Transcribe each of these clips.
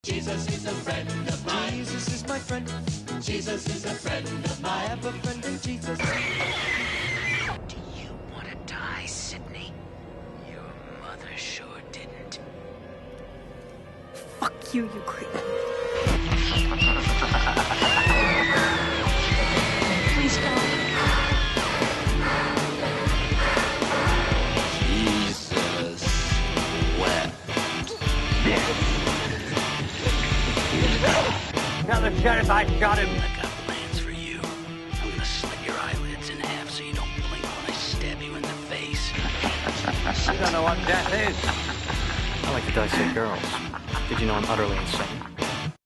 Jesus is a friend of mine. Jesus is my friend. Jesus is a friend of I mine. have a friend in Jesus. Do you want to die, Sydney? Your mother sure didn't. Fuck you, you creep. Please don't. Jesus wept. Now the sheriff, I got him. I got plans for you. I'm gonna slit your eyelids in half so you don't blink when I stab you in the face. You don't know what death is. I like to dissect girls. Did you know I'm utterly insane?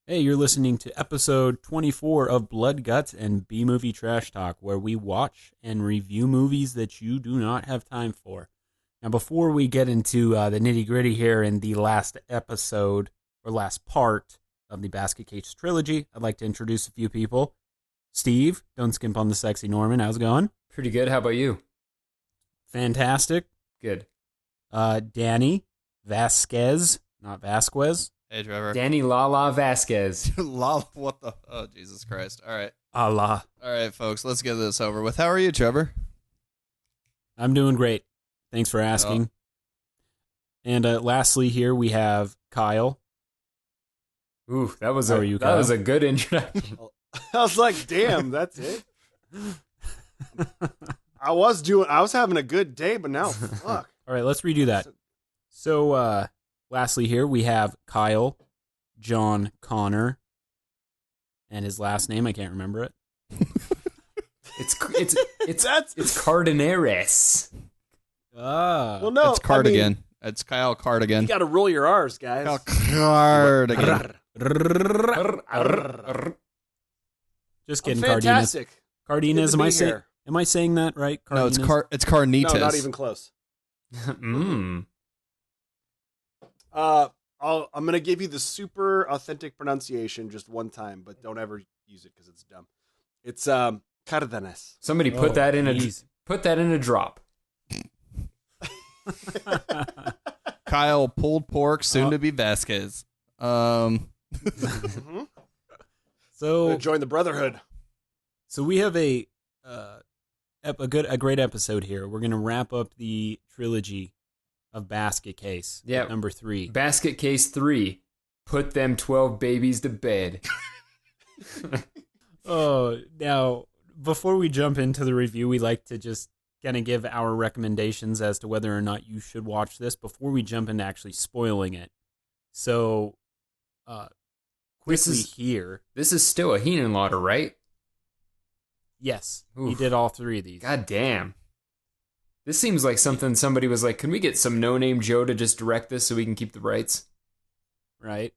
Hey, you're listening to episode 24 of Blood, Guts, and B-Movie Trash Talk, where we watch and review movies that you do not have time for. Now, before we get into the nitty-gritty here in the last episode, or last part of the Basket Case trilogy, I'd like to introduce a few people. Steve, don't skimp on the sexy Norman. How's it going? Pretty good. How about you? Fantastic. Good. Danny Vasquez, not Vasquez. Hey, Trevor. Danny Lala Vasquez. Lala, what the? Oh, Jesus Christ. All right. Allah. All right, folks, let's get this over with. How are you, Trevor? I'm doing great. Thanks for asking. And lastly here we have Kyle. Ooh, that was How are you, that Kyle? was a good introduction. I was like, damn, that's it. I was having a good day, but now, fuck. All right, let's redo that. So, lastly here, we have Kyle, John Connor, and his last name, I can't remember it. It's Cardeneres. Well, no, It's Cardigan. It's Kyle Cardigan. You got to roll your R's, guys. Kyle Cardigan. Just I'm kidding, Cardenas. fantastic. Cardenas, Good to be here. am I saying that right? No, it's Cardenas? it's Carnitas. No, not even close. Mmm. I'm gonna give you the super authentic pronunciation just one time, but don't ever use it because it's dumb. It's Cardenas. Somebody put that in geez. put that in a drop. Kyle pulled pork, soon to be Vasquez. Mm-hmm. So, Join the Brotherhood. so we have a great episode here. We're going to wrap up the trilogy of Basket Case. Yeah. Number 3. Basket Case 3. Put them 12 babies to bed. Oh, now, before we jump into the review, we like to just kind of give our recommendations as to whether or not you should watch this before we jump into actually spoiling it. So, quickly here. This is still a Henenlotter, right? Yes, he Oof. did all 3 of these. God damn. This seems like something somebody was like, can we get some no-name Joe to just direct this so we can keep the rights? Right?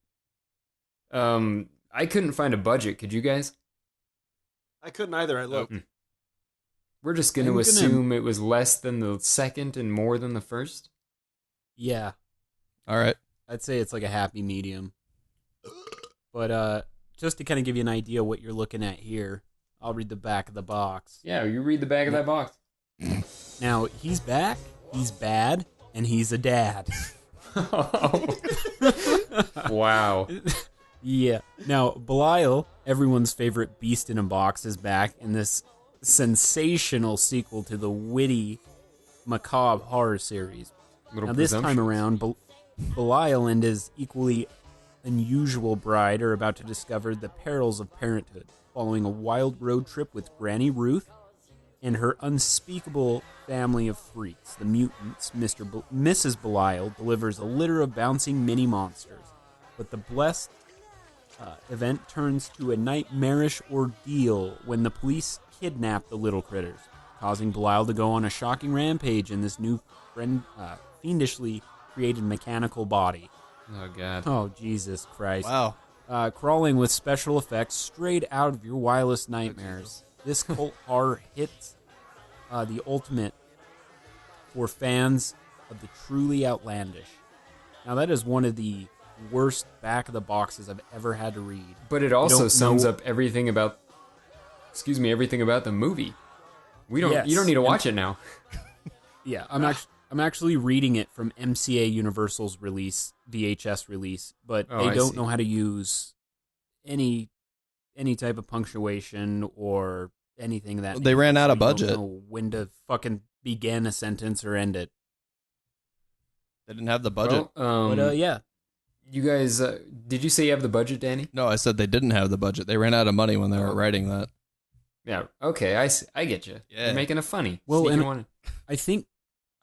I couldn't find a budget. Could you guys? I couldn't either. I looked. We're just going I'm to gonna- assume it was less than the second and more than the first? Yeah, All right. I'd say it's like a happy medium. But just to kind of give you an idea what you're looking at here, I'll read the back of the box. Yeah, you read the back of that box. Now, he's back, he's bad, and he's a dad. Wow. Yeah. Now, Belial, everyone's favorite beast in a box, is back in this sensational sequel to the witty, macabre horror series. Little Now, this time presumptuous. around, Belial and his equally unusual bride are about to discover the perils of parenthood, following a wild road trip with Granny Ruth and her unspeakable family of freaks. The mutants, Mrs. Belial, delivers a litter of bouncing mini monsters, but the blessed event turns to a nightmarish ordeal when the police kidnap the little critters, causing Belial to go on a shocking rampage in this new fiendishly created mechanical body. Oh, God. Oh, Jesus Christ. Wow. Crawling with special effects straight out of your wildest nightmares. This cult horror hits the ultimate for fans of the truly outlandish. Now, that is one of the worst back of the boxes I've ever had to read. But it also don't sums know- up everything about everything about the movie. You don't need to watch it now. Yeah, I'm I'm actually reading it from MCA Universal's release, VHS release, but they don't know how to use any type of punctuation or anything of that. They ran out of They budget. don't know when to fucking begin a sentence or end it. They didn't have the budget. Well, But yeah, you guys, did you say you have the budget, Danny? No, I said they didn't have the budget. They ran out of money when they were writing that. Yeah. Okay, I get you. Yeah. You're making it funny. Well, Sneaking and one in.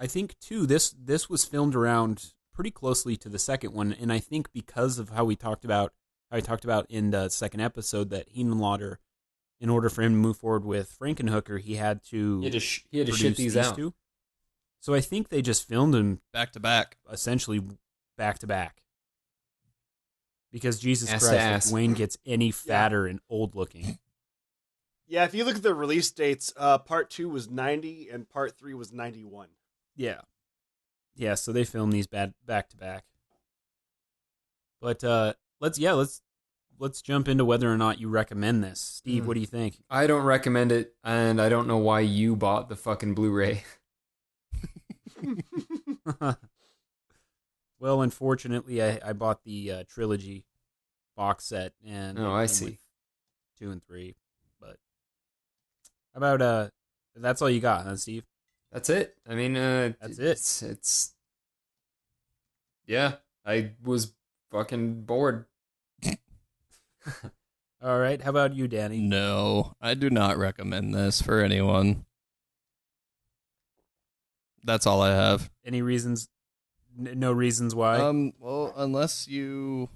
I think too. This was filmed around pretty closely to the second one, and I think because of how I talked about in the second episode that Henenlotter, in order for him to move forward with Frankenhooker, he had to He had to ship produce these out. two. So I think they just filmed them Back to back. essentially back to back. Because Jesus Ass to Christ, ass. if Dwayne gets any fatter and old looking. Yeah, if you look at the release dates, part 2 was 90 and part 3 was 91. Yeah. Yeah, so they filmed these back to back. But let's jump into whether or not you recommend this. Steve, what do you think? I don't recommend it, and I don't know why you bought the fucking Blu-ray. Well, unfortunately, I bought the Trilogy box set, and Oh, it I came see. with 2 and 3. But how about that's all you got, huh, Steve? That's it. I mean, That's it. It's yeah. I was fucking bored. All right, how about you, Danny? No, I do not recommend this for anyone. That's all I have. Any reasons? No reasons why? Well, unless you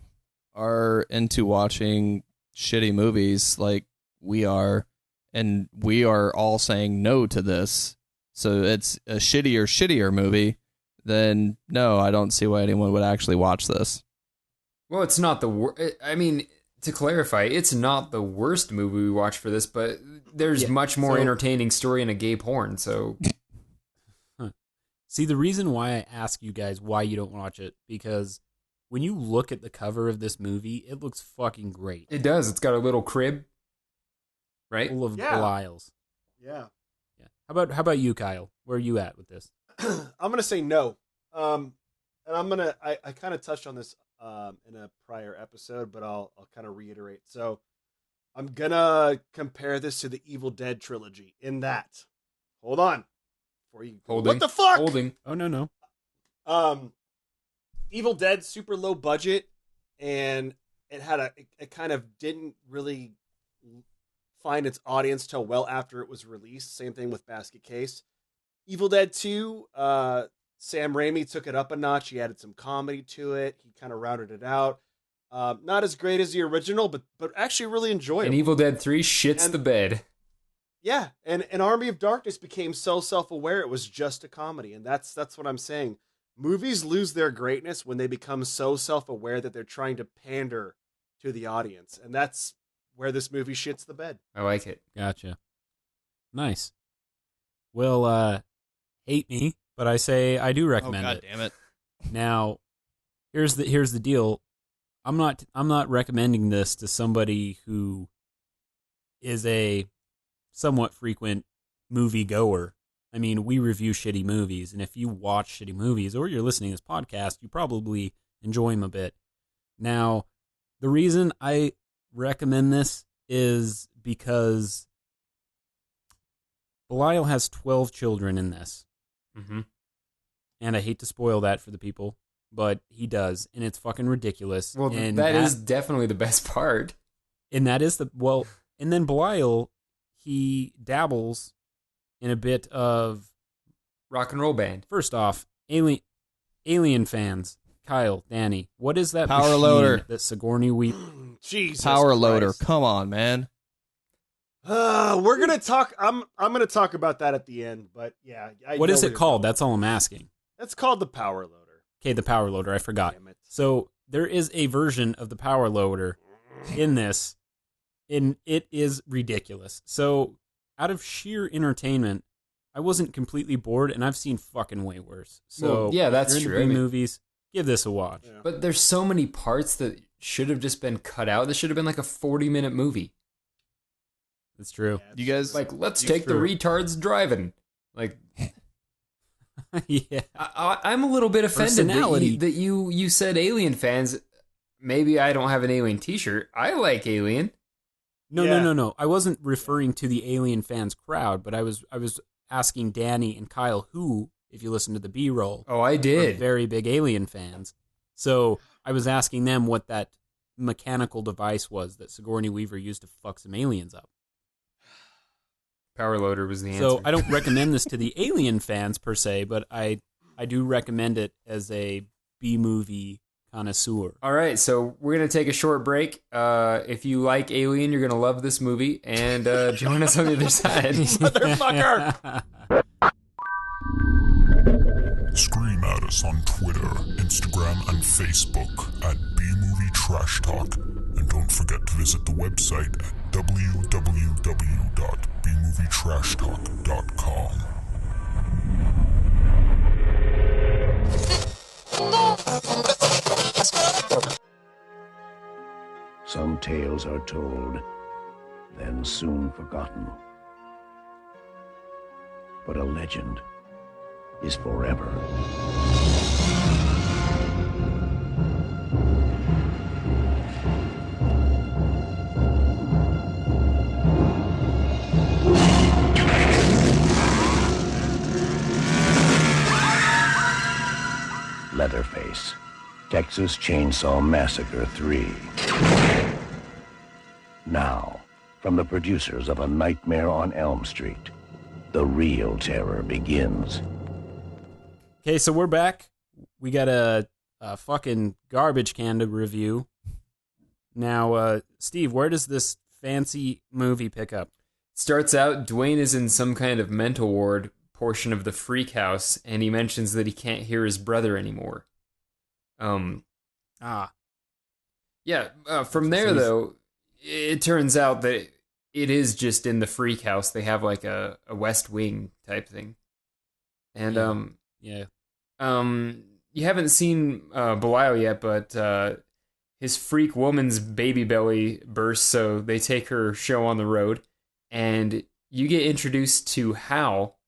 are into watching shitty movies like we are, and we are all saying no to this, so it's a shittier movie, then no, I don't see why anyone would actually watch this. Well, it's not the worst. I mean, to clarify, it's not the worst movie we watched for this, but there's much more entertaining story in a gay porn, so... See, the reason why I ask you guys why you don't watch it, because when you look at the cover of this movie, it looks fucking great. It does. It's got a little crib, right? Full of Yeah. Belials. Yeah. Yeah. How about you, Kyle? Where are you at with this? I'm going to say no. And I kind of touched on this in a prior episode, but I'll kind of reiterate. So I'm going to compare this to the Evil Dead trilogy in that. Hold on. Before you, Holding. what the fuck? Holding. Oh, no. Evil Dead, super low budget, and it kind of didn't really find its audience till well after it was released. Same thing with Basket Case. Evil Dead 2, Sam Raimi took it up a notch. He added some comedy to it. He kind of rounded it out. Not as great as the original, but actually really enjoyable. And Evil Dead 3 shits the bed. Yeah, and Army of Darkness became so self-aware it was just a comedy, and that's what I'm saying. Movies lose their greatness when they become so self-aware that they're trying to pander to the audience, and that's where this movie shits the bed. I like it. Gotcha. Nice. Well, hate me, but I say I do recommend God it. damn it. Now, here's the deal. I'm not recommending this to somebody who is a somewhat frequent movie goer. I mean, we review shitty movies, and if you watch shitty movies or you're listening to this podcast, you probably enjoy them a bit. Now, the reason I recommend this is because Belial has 12 children in this. Mm-hmm. And I hate to spoil that for the people, but he does, and it's fucking ridiculous. Well, and that is definitely the best part. And that is and then Belial, he dabbles in a bit of rock and roll band. First off, Alien fans, Kyle, Danny, what is that Power machine loader that Sigourney Weaver? Jesus Power loader. Christ. Come on, man. We're gonna talk. I'm gonna talk about that at the end. But yeah, What is it called? That's all I'm asking. It's called the Power Loader. Okay, the Power Loader. I forgot. Damn it. So there is a version of the Power Loader in this, and it is ridiculous. So out of sheer entertainment, I wasn't completely bored, and I've seen fucking way worse. So Well, yeah, that's if you're true. into I mean- movies, give this a watch. Yeah. But there's so many parts that should have just been cut out. This should have been like a 40-minute movie. That's true. You guys, Like, let's It's take true. the retards driving. Like, Yeah. I'm a little bit offended Personality. that you said Alien fans. Maybe I don't have an Alien T-shirt. I like Alien. No. I wasn't referring to the Alien fans crowd, but I was asking Danny and Kyle, who, if you listen to the B-roll, Oh, I are did. very big Alien fans. So I was asking them what that mechanical device was that Sigourney Weaver used to fuck some aliens up. Powerloader was the answer. So I don't recommend this to the Alien fans per se, but I do recommend it as a B-movie connoisseur. All right, so we're going to take a short break. If you like Alien, you're going to love this movie, and join us on the other side. Motherfucker! Scream at us on Twitter, Instagram, and Facebook at B-Movie Trash Talk. And don't forget to visit the website at www.bmovietrashtalk.com. Some tales are told, then soon forgotten. But a legend is forever. Leatherface, Texas Chainsaw Massacre 3. Now, from the producers of A Nightmare on Elm Street, the real terror begins. Okay, so we're back. We got a fucking garbage can to review. Now, Steve, where does this fancy movie pick up? Starts out, Dwayne is in some kind of mental ward portion of the freak house, and he mentions that he can't hear his brother anymore. Yeah, from there, though, it turns out that it is just in the freak house. They have like a West Wing type thing. And, Yeah. You haven't seen Belial yet, but his freak woman's baby belly bursts, so they take her show on the road, and you get introduced to Hal,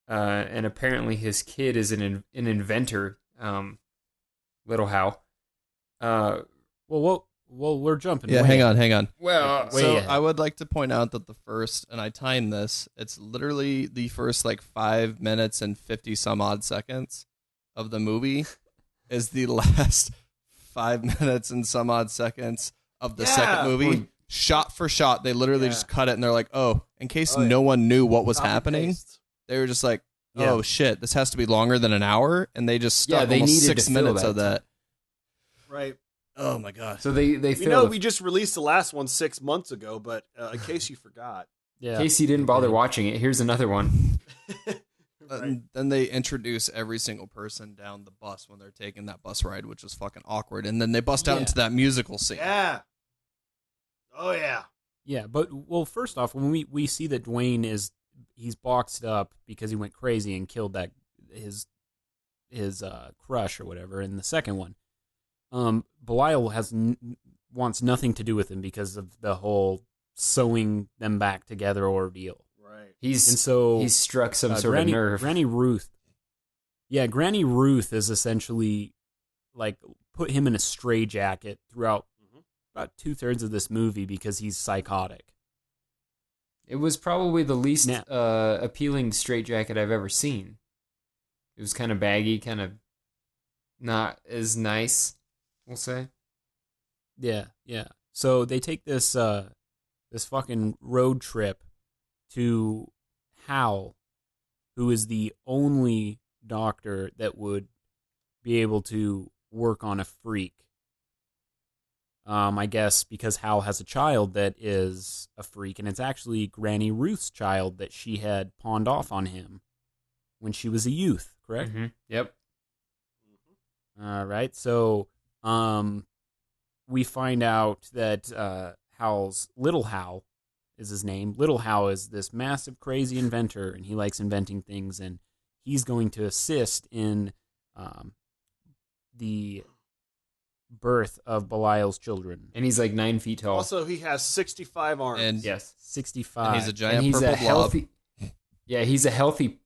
and apparently his kid is an inventor, little Hal. Well, we're jumping. Yeah, hang on. Well, so I would like to point out that the first, and I timed this, it's literally the first like 5 minutes and 50 some odd seconds of the movie is the last 5 minutes and some odd seconds of the second movie. Shot for shot, they literally just cut it, and they're like, oh, in case no one knew what was happening, they were just like, oh shit, this has to be longer than an hour, and they just stuck they almost needed 6 minutes of that. Right. Oh my god. So they We know we just released the last one 6 months ago, but in case you forgot. Yeah. In case you didn't bother watching it, here's another one. And then they introduce every single person down the bus when they're taking that bus ride, which was fucking awkward. And then they bust out into that musical scene. Yeah. Oh, yeah. Yeah, but, well, first off, when we see that Dwayne he's boxed up because he went crazy and killed that his crush or whatever in the second one, Belial wants nothing to do with him because of the whole sewing them back together ordeal. Right. He's struck some sort of nerve. Granny Ruth. Yeah, Granny Ruth is essentially like put him in a straitjacket throughout about 2/3 of this movie because he's psychotic. It was probably the least appealing straitjacket I've ever seen. It was kind of baggy, kind of not as nice, we'll say. Yeah. So they take this fucking road trip to Hal, who is the only doctor that would be able to work on a freak. I guess because Hal has a child that is a freak, and it's actually Granny Ruth's child that she had pawned off on him when she was a youth, correct? Mm-hmm. Yep. All right, so we find out that Little Hal is his name. Little Hal is this massive, crazy inventor, and he likes inventing things, and he's going to assist in the birth of Belial's children. And he's like 9 feet tall. Also, he has 65 arms. And yes, 65. And he's a giant purple blob. Yeah, he's a healthy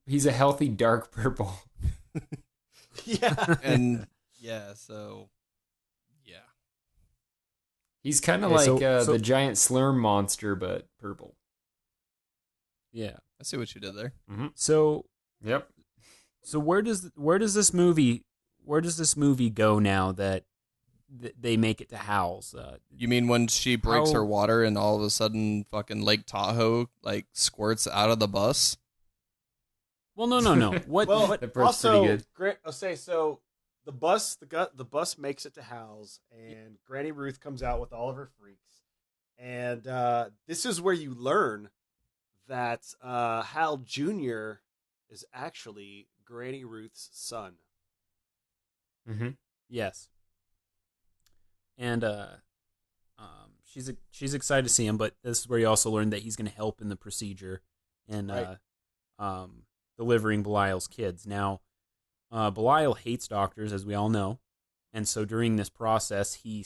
dark purple. Yeah. And yeah, so yeah. He's kind of Okay, like so- the giant slurm monster, but purple. Yeah. I see what you did there. Mm-hmm. So Yep. So where does this movie go now that they make it to Howl's? You mean when she breaks How- her water and all of a sudden fucking Lake Tahoe like squirts out of the bus? Well, no. What? Well, what? That part's pretty also, good. so the bus makes it to Hal's, and Granny Ruth comes out with all of her freaks, and this is where you learn that Hal Jr. is actually Granny Ruth's son. Mm-hmm. Yes. And she's excited to see him, but this is where you also learn that he's going to help in the procedure and Right. delivering Belial's kids. Now, Belial hates doctors, as we all know, and so during this process, he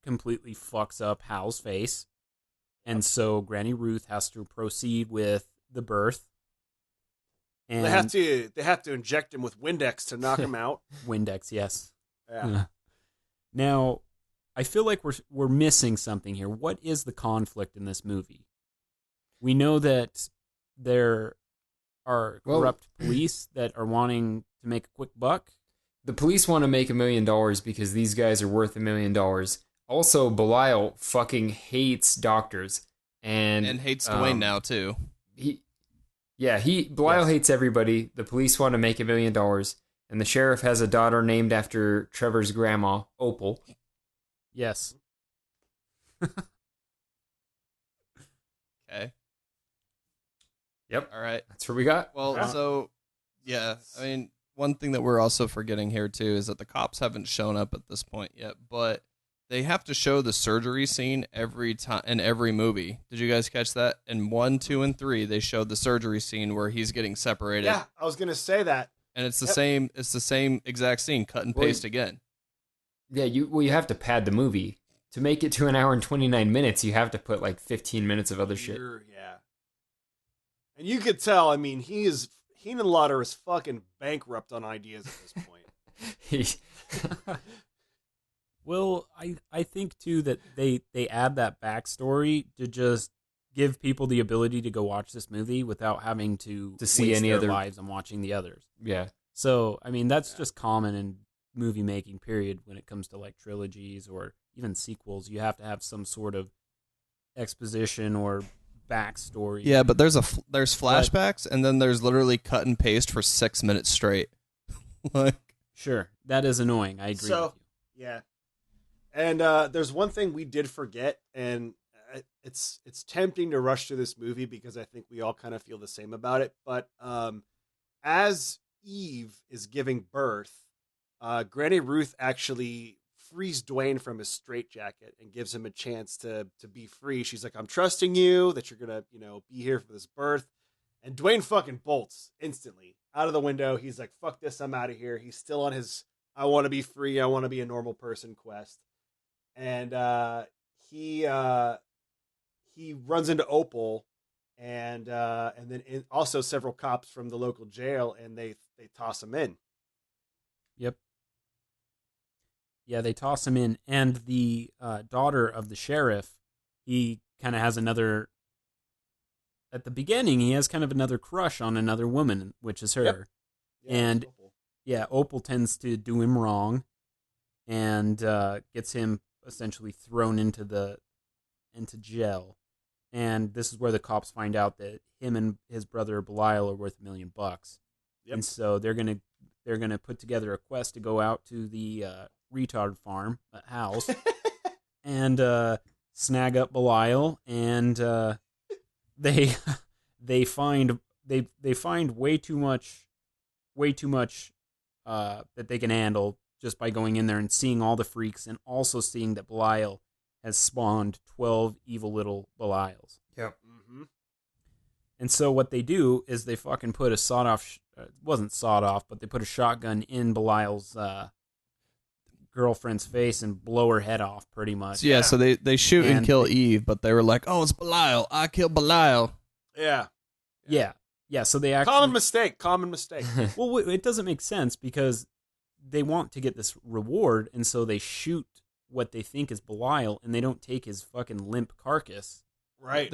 completely fucks up Hal's face, and so Granny Ruth has to proceed with the birth. And They have to inject him with Windex to knock him out. Windex, yes. Yeah. Now, I feel like we're missing something here. What is the conflict in this movie? We know that there are corrupt police that are wanting to make a quick buck. The police want to make $1 million because these guys are worth $1 million. Also, Belial fucking hates doctors and hates Dwayne now too. Belial hates everybody. The police want to make $1 million, and the sheriff has a daughter named after Trevor's grandma, Opal. Yes. Okay. Yep. All right. That's what we got. Well, so yeah, I mean, one thing that we're also forgetting here too is that the cops haven't shown up at this point yet, but they have to show the surgery scene every time in every movie. Did you guys catch that? In 1, 2, and 3, they showed the surgery scene where he's getting separated. Yeah, I was gonna say that. And it's the same. It's the same exact scene, cut and paste again. Yeah, you have to pad the movie to make it to 1 hour and 29 minutes. You have to put like 15 minutes of other shit. Yeah. And you could tell. I mean, Henenlotter is fucking bankrupt on ideas at this point. Well, I think too that they add that backstory to just give people the ability to go watch this movie without having to see waste any their other lives on watching the others. Yeah. So I mean that's just common in movie making. Period. When it comes to like trilogies or even sequels, you have to have some sort of exposition or backstory. Yeah, but there's flashbacks, and then there's literally cut and paste for 6 minutes straight. Like, sure, that is annoying. I agree. with you. Yeah. And there's one thing we did forget, and it's tempting to rush through this movie because I think we all kind of feel the same about it. But as Eve is giving birth, Granny Ruth actually frees Dwayne from his straitjacket and gives him a chance to be free. She's like, "I'm trusting you that you're gonna be here for this birth," and Dwayne fucking bolts instantly out of the window. He's like, "Fuck this, I'm out of here." He's still on his "I want to be free, I want to be a normal person" quest. And he runs into Opal, and then also several cops from the local jail, and they toss him in. Yep. Yeah, they toss him in, and the daughter of the sheriff, he kind of has another. At the beginning, he has kind of another crush on another woman, which is her. Yep. Yeah, and Opal. yeah, Opal tends to do him wrong, and gets him essentially thrown into jail. And this is where the cops find out that him and his brother Belial are worth $1 million. Yep. And so they're gonna put together a quest to go out to the retard farm house and snag up Belial, and they find way too much that they can handle just by going in there and seeing all the freaks, and also seeing that Belial has spawned 12 evil little Belials. Yep. Mm-hmm. And so what they do is they fucking put a sawed-off, it wasn't sawed off, but they put a shotgun in Belial's girlfriend's face and blow her head off, pretty much. yeah, so they shoot and kill Eve, but they were like, "Oh, it's Belial. I killed Belial." Yeah. Yeah. Yeah, so they actually... Common mistake. Well, it doesn't make sense because they want to get this reward, and so they shoot what they think is Belial, and they don't take his fucking limp carcass Right.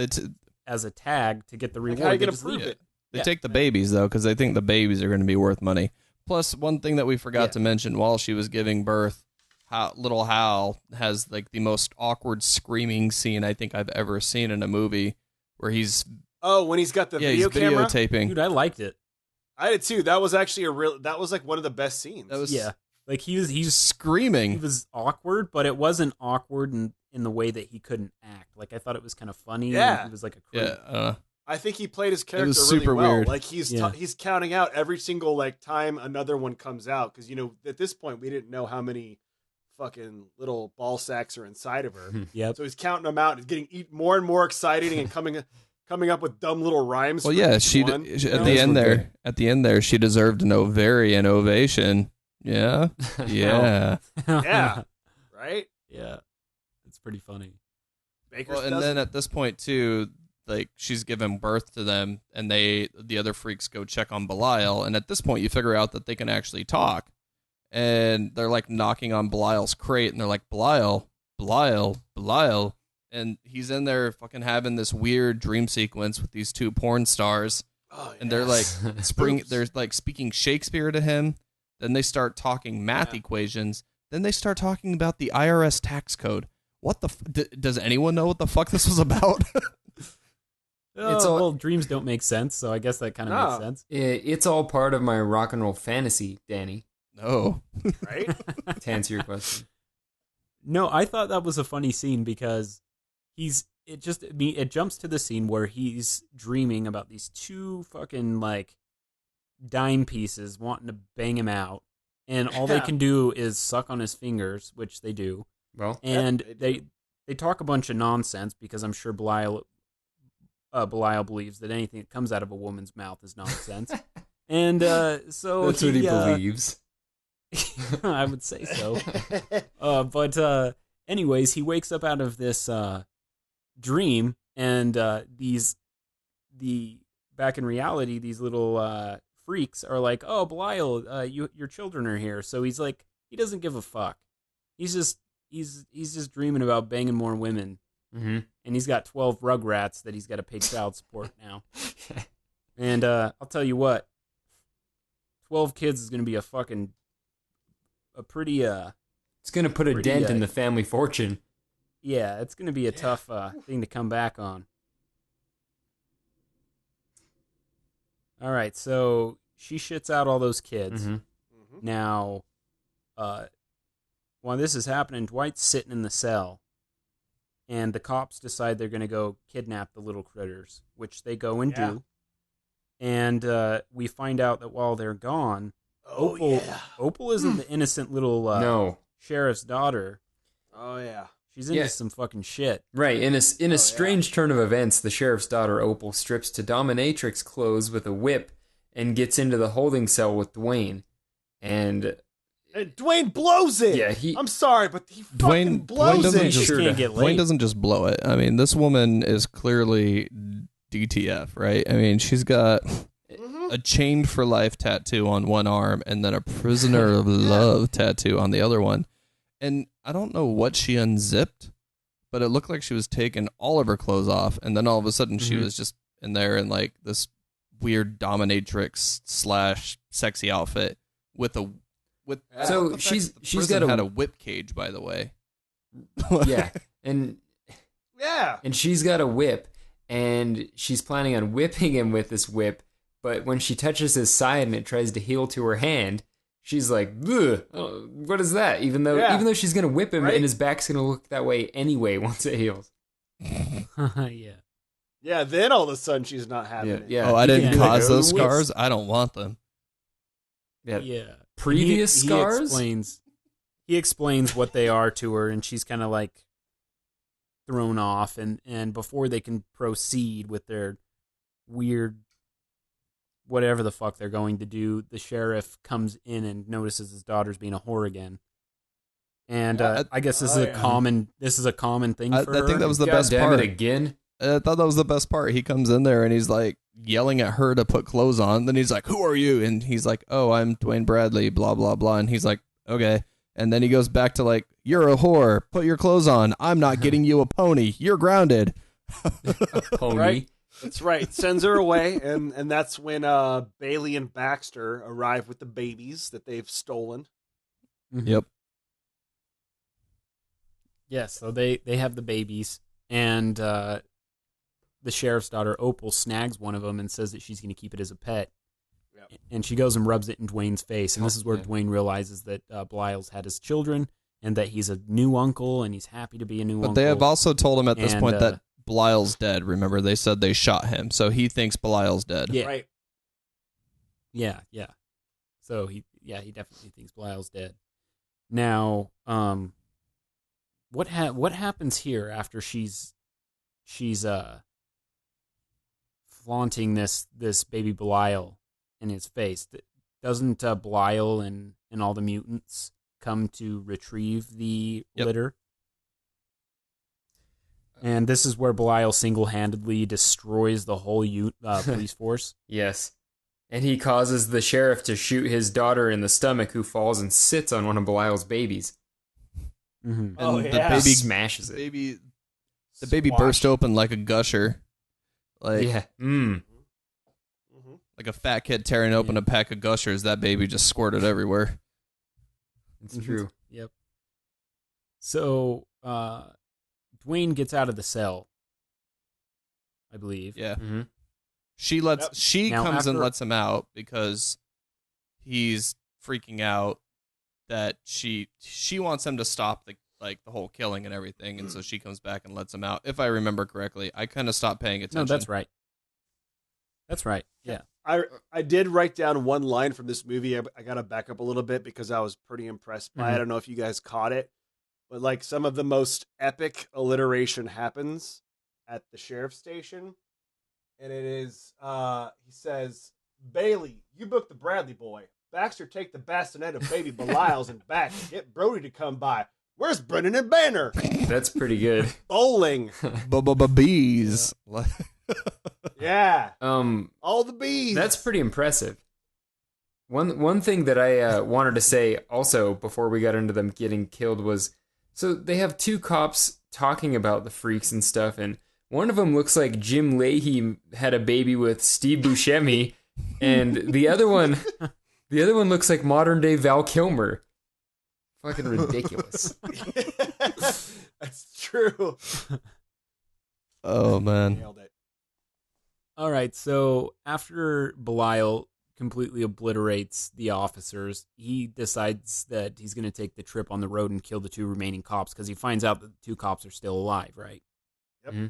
as a tag to get the reward. How are you They going to just prove leave it? They take the babies, though, because they think the babies are going to be worth money. Plus, one thing that we forgot to mention while she was giving birth, little Hal has like the most awkward screaming scene I think I've ever seen in a movie, where he's... Oh, when he's got the video camera? videotaping. Dude, I liked it. I did too. That was actually that was like one of the best scenes. That was... Yeah. Like he's screaming. He was awkward, but it wasn't awkward in the way that he couldn't act. Like I thought it was kind of funny. Yeah. He was like a creep. Yeah. I think he played his character was really super well. weird. Like he's counting out every single like time another one comes out, because at this point we didn't know how many fucking little ball sacks are inside of her. Yep. So he's counting them out. It's getting more and more exciting and coming up with dumb little rhymes. Well, for yeah, each one, at the end there, she deserved an ovarian ovation. Yeah, yeah, yeah, right. Yeah, it's pretty funny. Baker's and then at this point too, like she's given birth to them, and the other freaks go check on Belial, and at this point you figure out that they can actually talk, and they're like knocking on Belial's crate, and they're like, Belial, Belial, Belial, and he's in there fucking having this weird dream sequence with these two porn stars, and they're like they're like speaking Shakespeare to him. Then they start talking math equations. Then they start talking about the IRS tax code. What the? Does anyone know what the fuck this was about? It's all dreams don't make sense, so I guess that kind of makes sense. It's all part of my rock and roll fantasy, Danny. No, right? To answer your question. No, I thought that was a funny scene because it jumps to the scene where he's dreaming about these two fucking like dime pieces wanting to bang him out, and all they can do is suck on his fingers, which they do. Well, and they talk a bunch of nonsense because I'm sure Belial believes that anything that comes out of a woman's mouth is nonsense. And so that's what he believes. I would say so. But anyways, he wakes up out of this dream, and back in reality, these little freaks are like, "Oh, Belial, your children are here." So he's like, he doesn't give a fuck. He's just dreaming about banging more women, and he's got 12 rugrats that he's got to pay child support now. And I'll tell you what, 12 kids is going to be a pretty it's going to put a dent in the family fortune. Yeah, it's going to be a tough thing to come back on. All right, so she shits out all those kids. Now, while this is happening, Dwight's sitting in the cell, and the cops decide they're going to go kidnap the little critters, which they go and do. And we find out that while they're gone, Opal isn't the innocent little sheriff's daughter. Oh, yeah. She's into some fucking shit. Right. In a strange turn of events, the sheriff's daughter, Opal, strips to dominatrix clothes with a whip and gets into the holding cell with Dwayne. And Dwayne blows it. Yeah, I'm sorry, but he fucking blows it. Dwayne doesn't just blow it. I mean, this woman is clearly DTF, right? I mean, she's got a chained for life tattoo on one arm and then a prisoner of love tattoo on the other one. And I don't know what she unzipped, but it looked like she was taking all of her clothes off, and then all of a sudden she was just in there in like this weird dominatrix / sexy outfit with so she's got had a whip cage, by the way. And she's got a whip, and she's planning on whipping him with this whip. But when she touches his side and it tries to heal to her hand, she's like, "Ugh, what is that?" Even though she's gonna whip him, and his back's gonna look that way anyway once it heals. Yeah. Then all of a sudden she's not having it. Yeah. Oh, I didn't cause those scars. I don't want them. Yeah. Previous scars. He explains what they are to her, and she's kind of like thrown off. And before they can proceed with their weird whatever the fuck they're going to do, the sheriff comes in and notices his daughter's being a whore again. And I guess this is a common thing for her. I think that was the best part. Again. I thought that was the best part. He comes in there and he's like yelling at her to put clothes on. Then he's like, "Who are you?" And he's like, "Oh, I'm Dwayne Bradley, blah, blah, blah." And he's like, "Okay." And then he goes back to like, "You're a whore. Put your clothes on. I'm not getting you a pony. You're grounded." A pony. Right? That's right. Sends her away, and that's when Bailey and Baxter arrive with the babies that they've stolen. Yep. Yeah, so they have the babies, and the sheriff's daughter, Opal, snags one of them and says that she's going to keep it as a pet. Yep. And she goes and rubs it in Dwayne's face, and this is where Dwayne realizes that Belial's had his children, and that he's a new uncle, and he's happy to be a new uncle. But they have also told him at this point that Belial's dead. Remember, they said they shot him, so he thinks Belial's dead. Yeah. Right. Yeah. So he definitely thinks Belial's dead. Now, what happens here after she's flaunting this baby Belial in his face? Doesn't Belial and all the mutants come to retrieve the litter? And this is where Belial single-handedly destroys the whole police force. Yes. And he causes the sheriff to shoot his daughter in the stomach, who falls and sits on one of Belial's babies. Mm-hmm. And the baby smashes it. The baby burst open like a gusher. Like, yeah. Like a fat kid tearing open a pack of gushers. That baby just squirted everywhere. It's true. Yep. So, Dwayne gets out of the cell, I believe. Yeah. Mm-hmm. She Now, comes and after- lets him out because he's freaking out that she wants him to stop the whole killing and everything, and so she comes back and lets him out. If I remember correctly, I kind of stopped paying attention. No, that's right. That's right. Yeah. I did write down one line from this movie. I got to back up a little bit because I was pretty impressed by it. I don't know if you guys caught it, but like some of the most epic alliteration happens at the sheriff's station. And it is, he says, "Bailey, you book the Bradley boy. Baxter, take the bassinet of baby Belial's and back. Get Brody to come by. Where's Brennan and Banner?" That's pretty good. Bowling. Bees. Yeah. All the bees. That's pretty impressive. One thing that I wanted to say also before we got into them getting killed was, so they have two cops talking about the freaks and stuff, and one of them looks like Jim Leahy had a baby with Steve Buscemi, and the other one looks like modern day Val Kilmer. Fucking ridiculous. That's true. Oh man. Nailed it. All right, so after Belial completely obliterates the officers, he decides that he's going to take the trip on the road and kill the two remaining cops because he finds out that the two cops are still alive, right? Yep. Mm-hmm.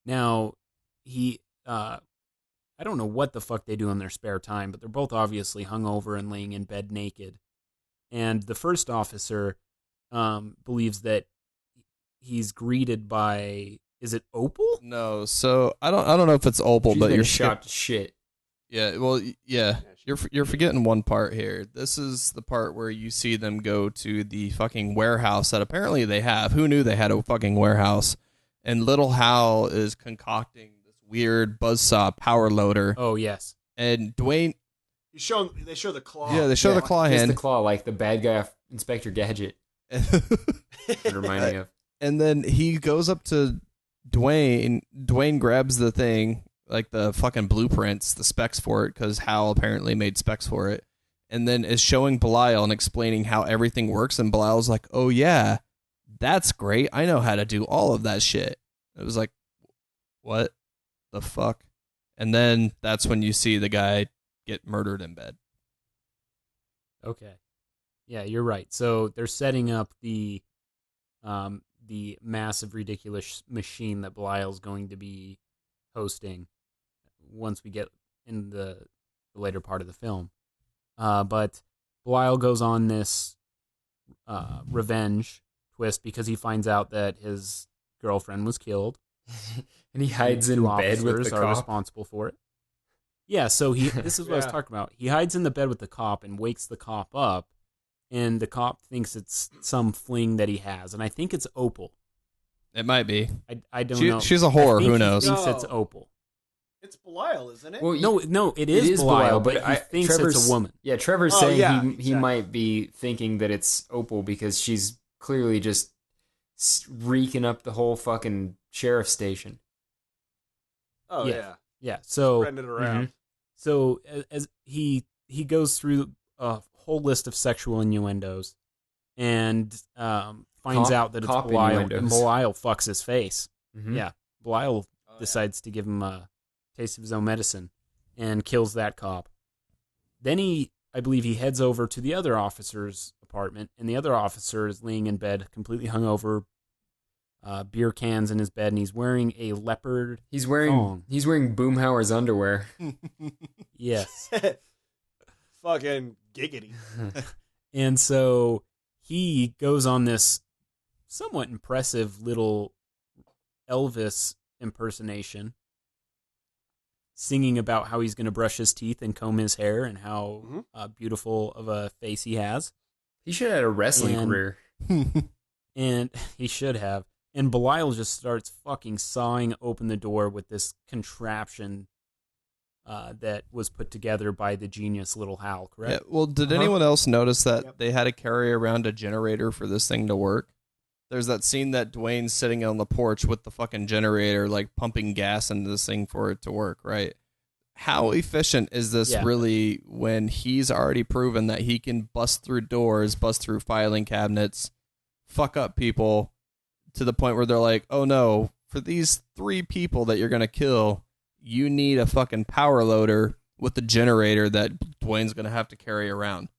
Now, I don't know what the fuck they do in their spare time, but they're both obviously hungover and laying in bed naked. And the first officer believes that he's greeted by, is it Opal? No, so I don't know if it's Opal, She's but been you're shot to shit. Yeah, well, yeah, you're forgetting one part here. This is the part where you see them go to the fucking warehouse that apparently they have. Who knew they had a fucking warehouse? And little Hal is concocting this weird buzzsaw power loader. Oh yes. And Dwayne, They show the claw. yeah, they show the claw It's hand. the claw, like the bad guy off Inspector Gadget. It reminded me of. And then he goes up to Dwayne. Dwayne grabs the thing, like the fucking blueprints, the specs for it, because Hal apparently made specs for it. And then is showing Belial and explaining how everything works. And Belial's like, "Oh yeah, that's great. I know how to do all of that shit." It was like, what the fuck? And then that's when you see the guy get murdered in bed. Okay. Yeah, you're right. So they're setting up the massive, ridiculous machine that Belial's going to be hosting once we get in the later part of the film. But Belial goes on this revenge twist because he finds out that his girlfriend was killed. And he hides in bed with the are cop. responsible for it. Yeah, so this is what I was talking about. He hides in the bed with the cop and wakes the cop up, and the cop thinks it's some fling that he has, and I think it's Opal. It might be. I don't know. She's a whore. I think Who he knows? thinks No. it's Opal. It's Belial, isn't it? Well, No, it is Belial, but he thinks Trevor's, it's a woman. Yeah, Trevor's Oh, saying yeah, he exactly. might be thinking that it's Opal because she's clearly just reeking up the whole fucking sheriff's station. Oh, Yeah. yeah. Yeah, so Spreading it around. So as he goes through a whole list of sexual innuendos and finds out that it's Cop Belial, innuendos. and Belial fucks his face. Mhm. Yeah, Belial decides to give him a taste of his own medicine and kills that cop. Then I believe he heads over to the other officer's apartment, and the other officer is laying in bed, completely hungover, beer cans in his bed, and he's wearing a leopard He's wearing thong. Boomhauer's underwear. Yes. Fucking giggity. And so he goes on this somewhat impressive little Elvis impersonation, singing about how he's going to brush his teeth and comb his hair and how beautiful of a face he has. He should have had a wrestling career. And he should have. And Belial just starts fucking sawing open the door with this contraption that was put together by the genius Little Hal, correct? Yeah, well, did anyone else notice that they had to carry around a generator for this thing to work? There's that scene that Dwayne's sitting on the porch with the fucking generator, like pumping gas into this thing for it to work, right? How efficient is this really when he's already proven that he can bust through doors, bust through filing cabinets, fuck up people to the point where they're like, oh no, for these 3 people that you're going to kill, you need a fucking power loader with the generator that Dwayne's going to have to carry around.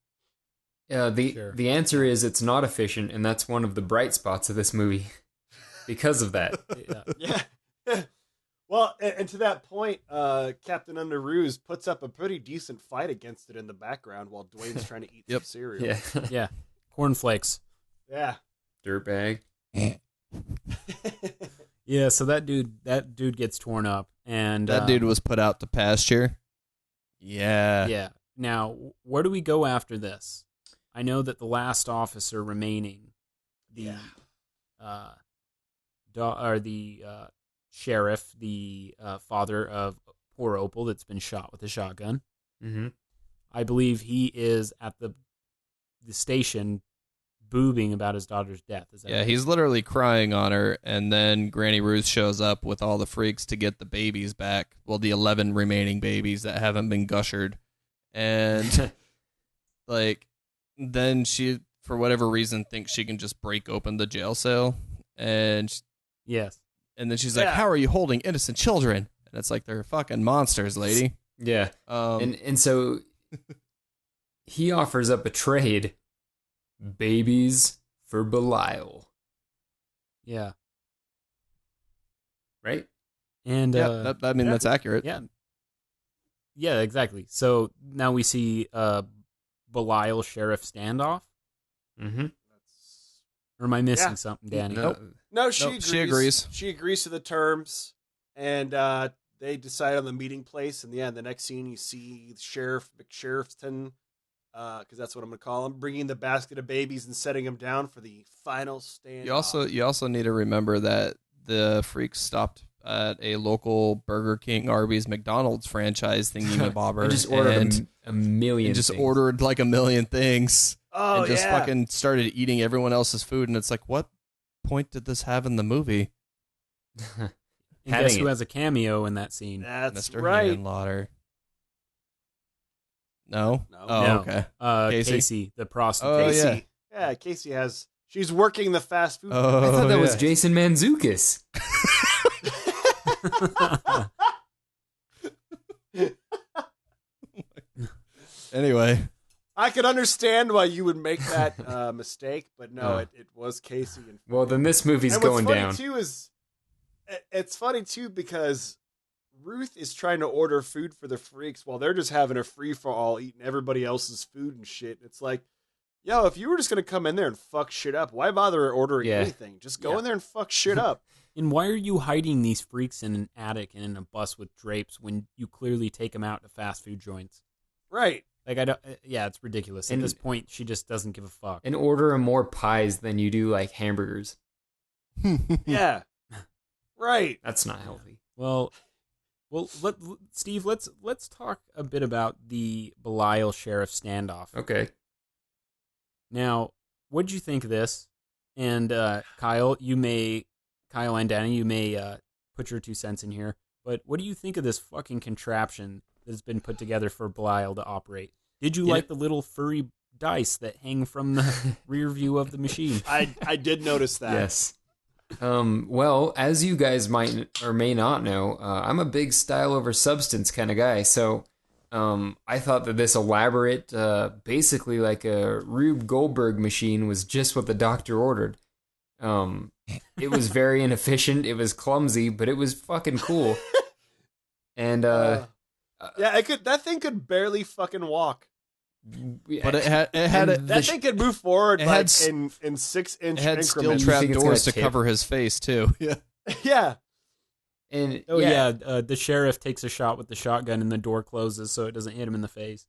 The answer is it's not efficient, and that's one of the bright spots of this movie because of that. Yeah. Well, and to that point, Captain Underoos puts up a pretty decent fight against it in the background while Dwayne's trying to eat some cereal. Yeah. Yeah. Cornflakes. Yeah. Dirtbag. Yeah, so that dude gets torn up, and That dude was put out to pasture. Yeah. Yeah. Now, where do we go after this? I know that the last officer remaining, the sheriff, the father of poor Opal that's been shot with a shotgun. Mm-hmm. I believe he is at the station boobing about his daughter's death. Is that Yeah, right? he's literally crying on her, and then Granny Ruth shows up with all the freaks to get the babies back. Well, the 11 remaining babies that haven't been gushered. And, then she, for whatever reason, thinks she can just break open the jail cell. And, yes. And then she's like, how are you holding innocent children? And it's like, they're fucking monsters, lady. Yeah. And so he offers up a trade. Babies for Belial. Yeah. Right? And that's accurate. Yeah. Yeah, exactly. So now we see Belial sheriff standoff. Mm-hmm. Or am I missing something, Danny? No, she agrees. She agrees. She agrees to the terms, and they decide on the meeting place. And the next scene you see Sheriff McSheriffton, because that's what I'm going to call him, bringing the basket of babies and setting them down for the final stand. You also need to remember that the freaks stopped at a local Burger King, Arby's, McDonald's franchise thingy bobber. And just ordered a million. And just things. ordered like a million things. Oh, and just yeah. fucking started eating everyone else's food. And it's like, what point did this have in the movie? And guess who has a cameo in that scene? That's Mr. right. Henenlotter. No? No. Oh, No. okay. Casey, the prostitute. Oh, Casey. yeah. Yeah, Casey she's working the fast food. Oh, I thought that was yeah. Jason Mantzoukas. Anyway. I could understand why you would make that mistake, but no, it was Casey. Well, then this movie's and going what's down. funny too is it's funny too because Ruth is trying to order food for the freaks while they're just having a free for all, eating everybody else's food and shit. It's like, yo, if you were just gonna come in there and fuck shit up, why bother ordering anything? Just go in there and fuck shit up. And why are you hiding these freaks in an attic and in a bus with drapes when you clearly take them out to fast food joints? Right. Like, I don't. Yeah, it's ridiculous. At this point, she just doesn't give a fuck. And order more pies than you do like hamburgers. Yeah. Right. That's not healthy. Well, Steve, let's talk a bit about the Belial sheriff standoff. Okay. Now, what'd you think of this? And Kyle and Danny, you may put your 2 cents in here. But what do you think of this fucking contraption that has been put together for Belial to operate? Did you like the little furry dice that hang from the rear view of the machine? I did notice that. Yes. Well, as you guys might or may not know, I'm a big style over substance kind of guy. So I thought that this elaborate, basically like a Rube Goldberg machine was just what the doctor ordered. It was very inefficient. It was clumsy, but it was fucking cool. And yeah, that thing could barely fucking walk. But it had that thing could move forward in in 6-inch it had increments. steel trap doors to cover his face too. Yeah. Yeah. And the sheriff takes a shot with the shotgun and the door closes so it doesn't hit him in the face.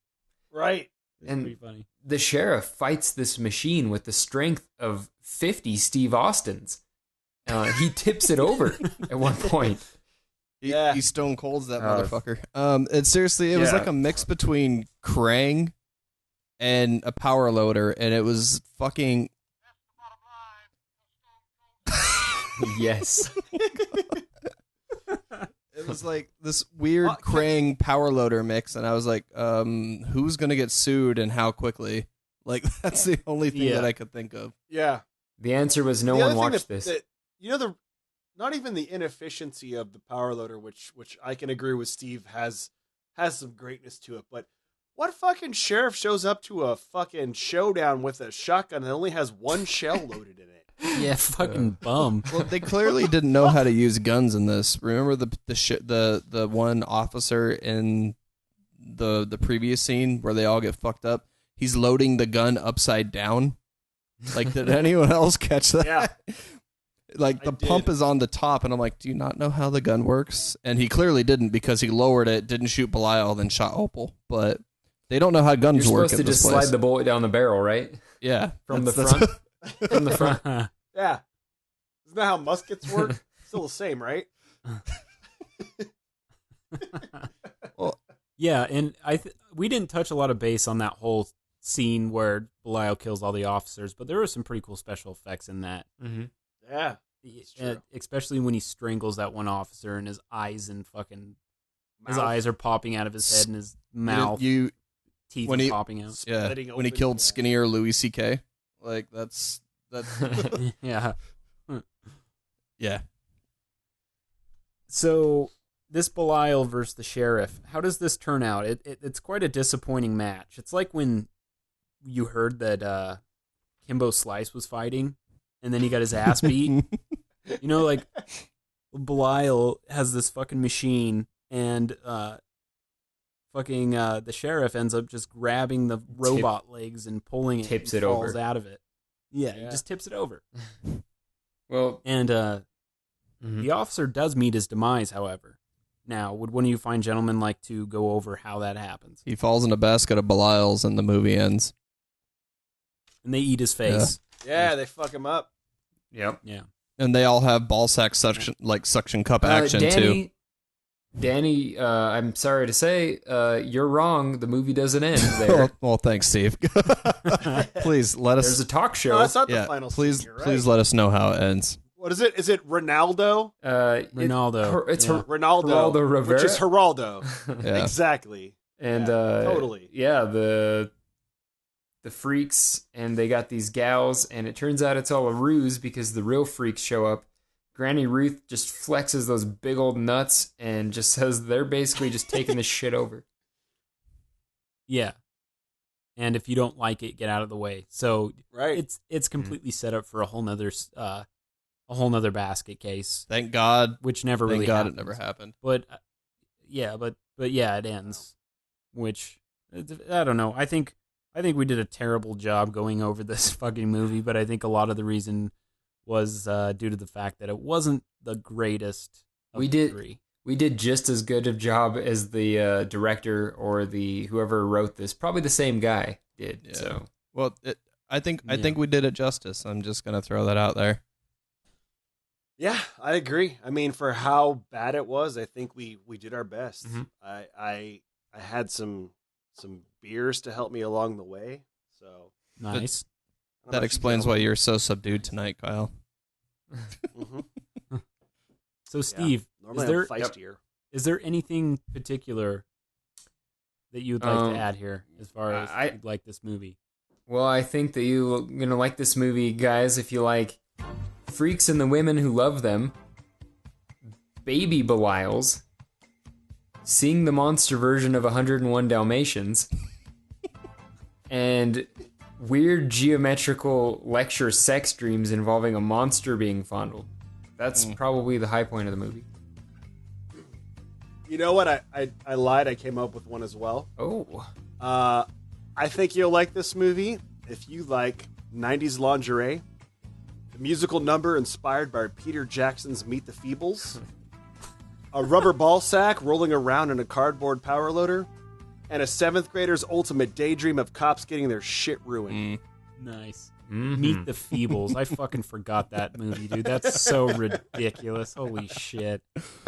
Right. It's and pretty funny. The sheriff fights this machine with the strength of 50 Steve Austins. He tips it over at one point. He stone colds that motherfucker. It was like a mix between Krang and a power loader, and it was fucking. Yes. It was like this weird Krang power loader mix, and I was like, who's gonna get sued and how quickly? Like, that's the only thing that I could think of. Yeah. The answer was no one watched this. Not even the inefficiency of the power loader, which I can agree with Steve has some greatness to it, but what fucking sheriff shows up to a fucking showdown with a shotgun that only has one shell loaded in it? Yeah, fucking bum. Well, they clearly didn't know how to use guns in this. Remember the one officer in the previous scene where they all get fucked up? He's loading the gun upside down. Like, did anyone else catch that? Yeah. Like, the pump is on the top, and I'm like, do you not know how the gun works? And he clearly didn't, because he lowered it, didn't shoot Belial, then shot Opal. But they don't know how guns You're work. supposed to just place. slide the bullet down the barrel, right? Yeah. From the front. From the front. Yeah. Isn't that how muskets work? Still the same, right? Well, yeah, and we didn't touch a lot of base on that whole scene where Belial kills all the officers, but there were some pretty cool special effects in that. Mm-hmm. Yeah, it's true. Especially when he strangles that one officer and his eyes his eyes are popping out of his head and his mouth, teeth are popping out. Yeah, when he killed skinnier Louis C.K. Like, that's yeah. Yeah. So this Belial versus the sheriff, how does this turn out? It's quite a disappointing match. It's like when you heard that Kimbo Slice was fighting, and then he got his ass beat. You know, like, Belial has this fucking machine, and the sheriff ends up just grabbing the robot legs and pulling it, tips and it falls over. out of it. Yeah, he just tips it over. Well, and the officer does meet his demise, however. Now, would one of you fine gentlemen like to go over how that happens? He falls in a basket of Belial's and the movie ends. And they eat his face. Yeah, they fuck him up. Yep. Yeah. And they all have ball sack suction cup action too. Danny, I'm sorry to say, you're wrong. The movie doesn't end there. Well, thanks, Steve. Please let us. There's a talk show. No, that's not the final please, scene. You're right. please let us know how it ends. What is it? Is it Ronaldo? Ronaldo. It's Ronaldo. Geraldo Rivera. Which is Geraldo. Yeah. Exactly. And totally. Yeah, the freaks, and they got these gals, and it turns out it's all a ruse because the real freaks show up. Granny Ruth just flexes those big old nuts and just says they're basically just taking this shit over. Yeah. And if you don't like it, get out of the way. So right. It's completely set up for a whole nother basket case. Thank God. Which never really Thank God happens. it never happened. But yeah, it ends. Which I don't know. I think we did a terrible job going over this fucking movie, but I think a lot of the reason was due to the fact that it wasn't the greatest of the three. We did just as good a job as the director or the whoever wrote this. Probably the same guy did. Yeah. So I think we did it justice. I'm just gonna throw that out there. Yeah, I agree. I mean, for how bad it was, I think we did our best. Mhm. I had some beers to help me along the way. So Nice. That explains why you're so subdued tonight, Kyle. So, Steve, Normally is there I'm feistier. is there anything particular that you'd like to add here as far as you'd like this movie? Well, I think that you're going to like this movie, guys, if you like freaks and the women who love them, baby Belials, seeing the monster version of 101 Dalmatians, and weird geometrical lecture sex dreams involving a monster being fondled. That's probably the high point of the movie. You know what? I lied. I came up with one as well. Oh. I think you'll like this movie if you like 90s lingerie, the musical number inspired by Peter Jackson's Meet the Feebles, a rubber ball sack rolling around in a cardboard power loader, and a 7th grader's ultimate daydream of cops getting their shit ruined. Nice. Mm-hmm. Meet the Feebles. I fucking forgot that movie, dude. That's so ridiculous. Holy shit.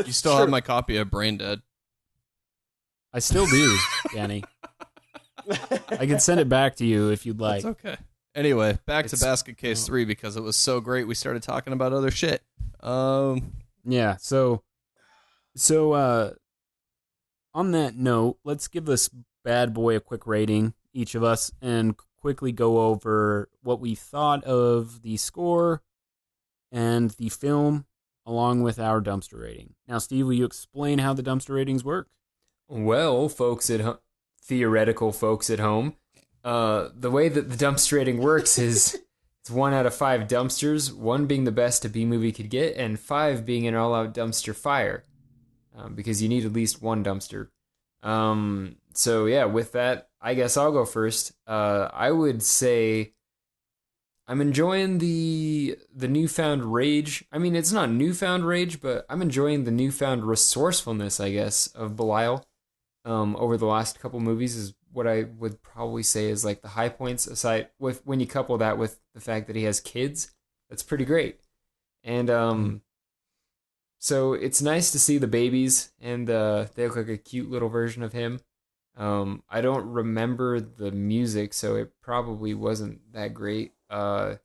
You still have my copy of Brain Dead. I still do, Danny. I can send it back to you if you'd like. That's okay. Anyway, back to Basket Case 3 because it was so great we started talking about other shit. Yeah, so on that note, let's give this bad boy a quick rating, each of us, and quickly go over what we thought of the score and the film, along with our dumpster rating. Now, Steve, will you explain how the dumpster ratings work? Well, theoretical folks at home, the way that the dumpster rating works is it's 1 out of 5 dumpsters, 1 being the best a B-movie could get, and 5 being an all-out dumpster fire, because you need at least 1 dumpster. So yeah, with that, I guess I'll go first. I would say I'm enjoying the newfound rage. I mean, it's not newfound rage, but I'm enjoying the newfound resourcefulness, I guess, of Belial over the last couple movies is what I would probably say is like the high points, aside with when you couple that with the fact that he has kids. That's pretty great. And so it's nice to see the babies, and they look like a cute little version of him. I don't remember the music, so it probably wasn't that great. But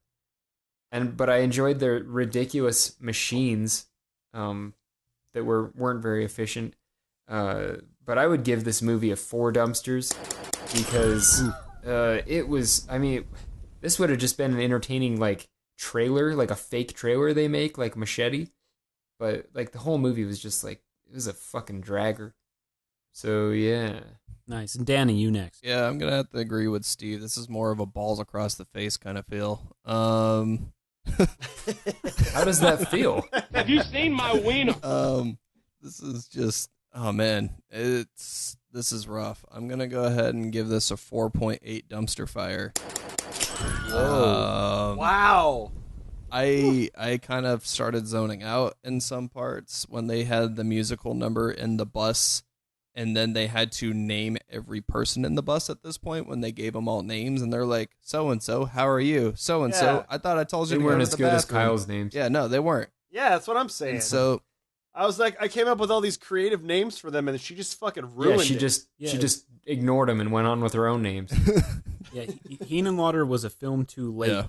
I enjoyed their ridiculous machines that weren't very efficient. But I would give this movie a 4 dumpsters because it was. I mean, this would have just been an entertaining like trailer, like a fake trailer they make, like Machete. But like the whole movie was just like it was a fucking dragger. So yeah. Nice. And Danny, you next. Yeah, I'm gonna have to agree with Steve. This is more of a balls across the face kind of feel. How does that feel? Have you seen my wiener? This is just man, this is rough. I'm gonna go ahead and give this a 4.8 dumpster fire. Whoa. Wow. I kind of started zoning out in some parts when they had the musical number in the bus, and then they had to name every person in the bus at this point when they gave them all names, and they're like, so-and-so, how are you? So-and-so, Yeah. I thought I told you They to weren't go as to the good as bathroom. Kyle's names. Yeah, no, they weren't. Yeah, that's what I'm saying. And so I was like, I came up with all these creative names for them, and she just fucking ruined she it. she just ignored him and went on with her own names. Yeah, Henenlotter was a film too late Yeah.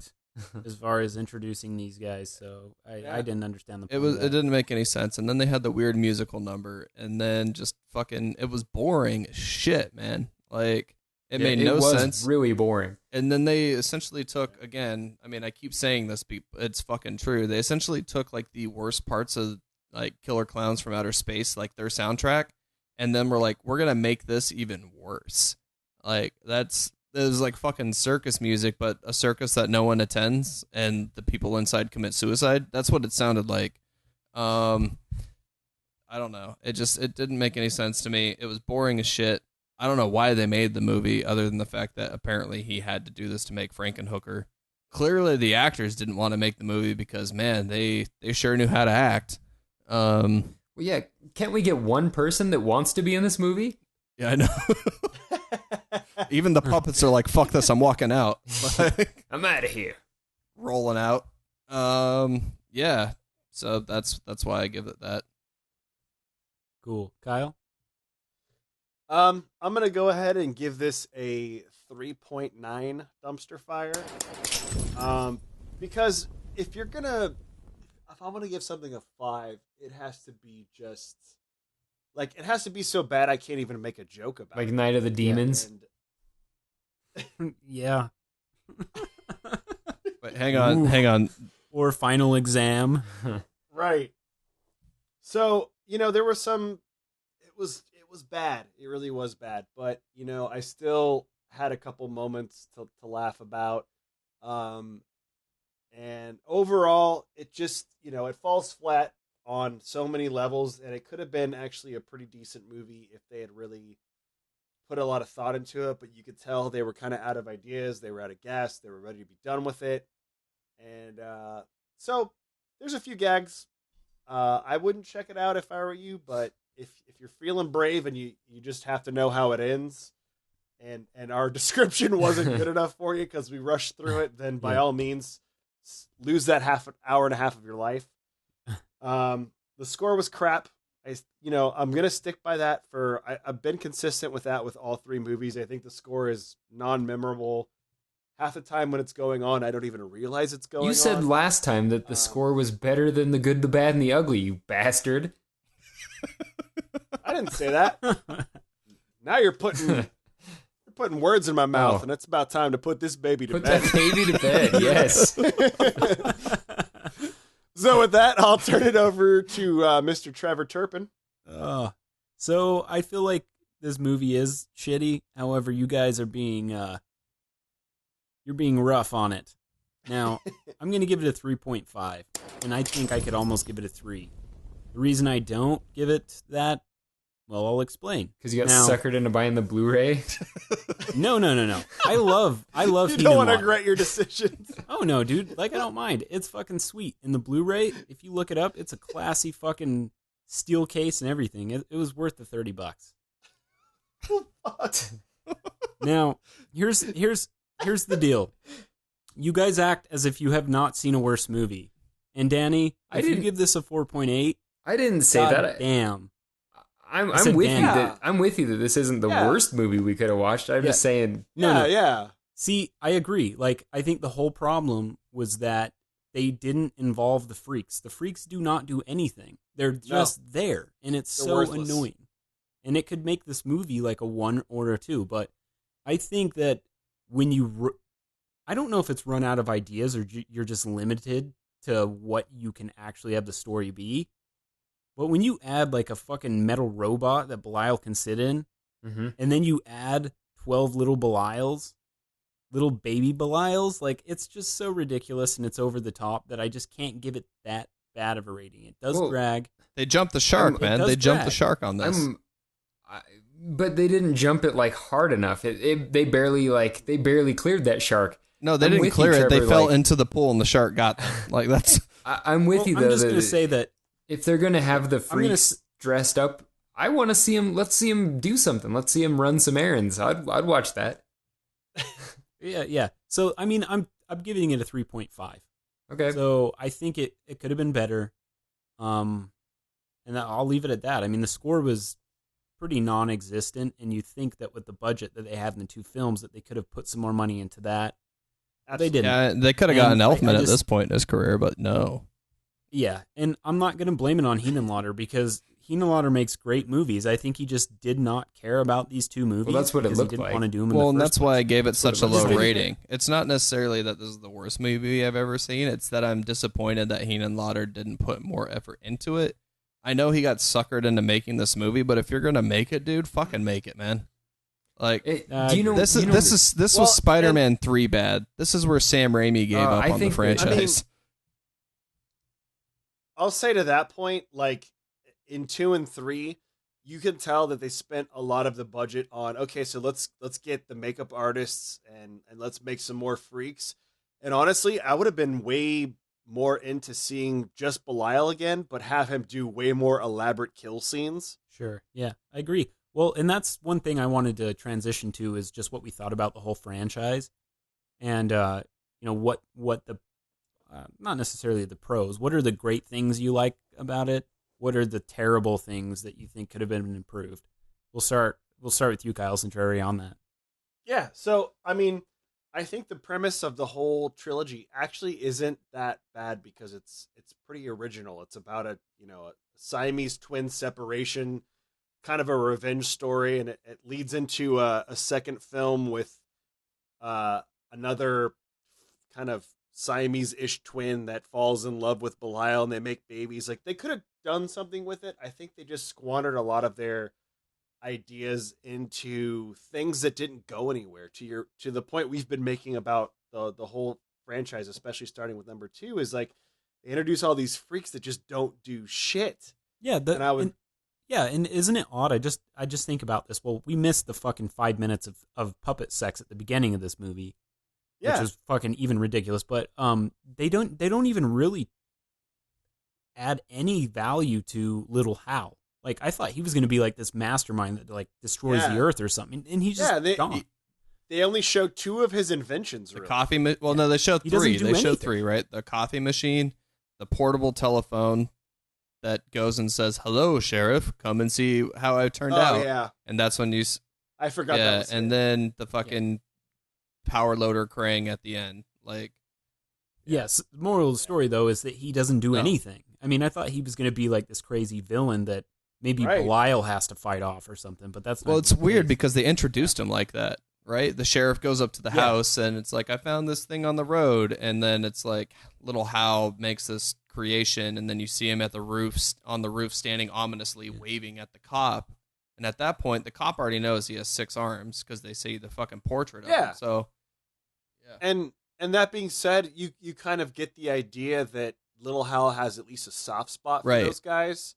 as far as introducing these guys, so I didn't understand the point it was of that. it didn't make any sense. And then they had the weird musical number, and then just fucking it was boring as shit, man. Like it made no sense. Really boring. And then they essentially took, again, I mean, I keep saying this, but it's fucking true. They essentially took like the worst parts of like Killer Clowns from Outer Space, like their soundtrack, and then we're like, we're gonna make this even worse. Like it was like fucking circus music, but a circus that no one attends, and the people inside commit suicide. That's what it sounded like. I don't know. It didn't make any sense to me. It was boring as shit. I don't know why they made the movie, other than the fact that apparently he had to do this to make Frankenhooker. Clearly, the actors didn't want to make the movie because, man, they sure knew how to act. Well, yeah, can't we get one person that wants to be in this movie? Yeah, I know. Even the puppets are like, fuck this, I'm walking out. Like, I'm out of here. rolling out. Yeah. So that's why I give it that. Cool. Kyle? I'm gonna go ahead and give this a 3.9 dumpster fire. Because if I want to give something a 5, it has to be just like it has to be so bad I can't even make a joke about Like it. Night of the Demons. Yeah. Wait, hang on. Or Final Exam. Right. So, there were some it was bad. It really was bad, but I still had a couple moments to laugh about. And overall, it just, it falls flat on so many levels, and it could have been actually a pretty decent movie if they had really put a lot of thought into it, but you could tell they were kind of out of ideas, they were out of gas, they were ready to be done with it. And so there's a few gags. I wouldn't check it out if I were you, but if you're feeling brave and you just have to know how it ends, and our description wasn't good enough for you because we rushed through it, then by all means, lose that hour and a half of your life. The score was crap. I'm gonna stick by that. I've been consistent with that with all 3 movies. I think the score is non-memorable. Half the time when it's going on, I don't even realize it's going on. You said last time that the score was better than The Good, the Bad, and the Ugly, you bastard. I didn't say that. Now you're putting words in my mouth, and it's about time to put this baby to bed. Put that baby to bed, yes. So with that, I'll turn it over to Mr. Trevor Turpin. So I feel like this movie is shitty. However, you guys are being you're being rough on it. Now, I'm going to give it a 3.5, and I think I could almost give it a 3. The reason I don't give it that, well, I'll explain. Because you got suckered into buying the Blu-ray? No. I love You don't want to regret your decisions. Oh, no, dude. Like, I don't mind. It's fucking sweet. And the Blu-ray, if you look it up, it's a classy fucking steel case and everything. It was worth the $30. Now, here's the deal. You guys act as if you have not seen a worse movie. And Danny, if you give this a 4.8, I didn't say that. Damn. I'm with you that I'm with you that this isn't the worst movie we could have watched. I'm just saying. No. See, I agree. Like, I think the whole problem was that they didn't involve the freaks. The freaks do not do anything. They're just there, and it's so worthless. Annoying. And it could make this movie like a 1 or a 2. But I think that when I don't know if it's run out of ideas or you're just limited to what you can actually have the story be. But when you add like a fucking metal robot that Belial can sit in, and then you add 12 little Belials, little baby Belials, like it's just so ridiculous and it's over the top that I just can't give it that bad of a rating. It does drag. They jumped the shark, man. They jumped the shark on this. But they didn't jump it like hard enough. They barely cleared that shark. No, they didn't clear it. They fell into the pool and the shark got them. Like that's. I'm with you though. I'm just gonna say that if they're gonna have the freaks dressed up, I want to see him. Let's see him do something. Let's see him run some errands. I'd watch that. Yeah. So I mean, I'm giving it a 3.5. Okay. So I think it could have been better. And I'll leave it at that. I mean, the score was pretty non-existent, and you think that with the budget that they had in the 2 films that they could have put some more money into that. They didn't. Yeah, they could have gotten Elfman at this point in his career, but no. Yeah, and I'm not going to blame it on Henenlotter because Henenlotter makes great movies. I think he just did not care about these 2 movies. Well, that's what it looked he didn't like. Want to do them Well, in and the that's first why place. I gave it such a low rating. It's not necessarily that this is the worst movie I've ever seen. It's that I'm disappointed that Henenlotter didn't put more effort into it. I know he got suckered into making this movie, but if you're gonna make it, dude, fucking make it, man. Like, this was Spider-Man 3 bad. This is where Sam Raimi gave up on the franchise. I'll say to that point, like in 2 and 3, you can tell that they spent a lot of the budget on. Okay, so let's get the makeup artists and let's make some more freaks. And honestly, I would have been way more into seeing just Belial again, but have him do way more elaborate kill scenes. Sure. Yeah, I agree. Well, and that's one thing I wanted to transition to is just what we thought about the whole franchise. And, what the not necessarily the pros. What are the great things you like about it? What are the terrible things that you think could have been improved? We'll start with you, Kyle, since you're already on that. Yeah, so I mean, I think the premise of the whole trilogy actually isn't that bad because it's pretty original. It's about a Siamese twin separation, kind of a revenge story, and it leads into a second film with another kind of Siamese-ish twin that falls in love with Belial, and they make babies. Like, they could have done something with it. I think they just squandered a lot of their ideas into things that didn't go anywhere. To the point we've been making about the whole franchise, especially starting with number 2, is like they introduce all these freaks that just don't do shit. Yeah, and isn't it odd? I just think about this. Well, we missed the fucking 5 minutes of puppet sex at the beginning of this movie, which is fucking even ridiculous. But they don't even really add any value to little Hal. Like, I thought he was going to be like this mastermind that like destroys the earth or something, and he's just gone. They only show 2 of his inventions. The coffee. Well, no, they show 3. They show 3, right? The coffee machine, the portable telephone that goes and says, "Hello, Sheriff, come and see how I turned out." Yeah, and that's when I forgot. Yeah, that and then the fucking power loader Krang at the end, like. Yes, the moral of the story though is that he doesn't do anything. I mean, I thought he was going to be like this crazy villain that maybe Belial has to fight off or something, but that's not. Well, it's weird because they introduced him like that, right? The sheriff goes up to the house and it's like, I found this thing on the road, and then it's like little Hal makes this creation, and then you see him at the on the roof standing ominously waving at the cop, and at that point the cop already knows he has 6 arms because they see the fucking portrait of him. So, and that being said, you kind of get the idea that little Hal has at least a soft spot for those guys.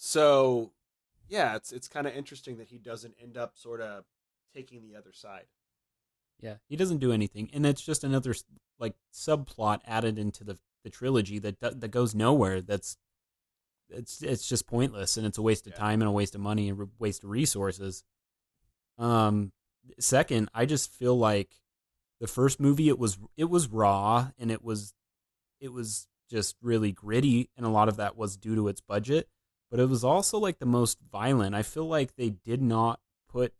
So, yeah, it's kind of interesting that he doesn't end up sort of taking the other side. Yeah, he doesn't do anything, and it's just another like subplot added into the trilogy that goes nowhere. It's just pointless, and it's a waste of time and a waste of money and a waste of resources. Second, I just feel like the first movie it was raw and it was just really gritty, and a lot of that was due to its budget. But it was also like the most violent. I feel like they did not put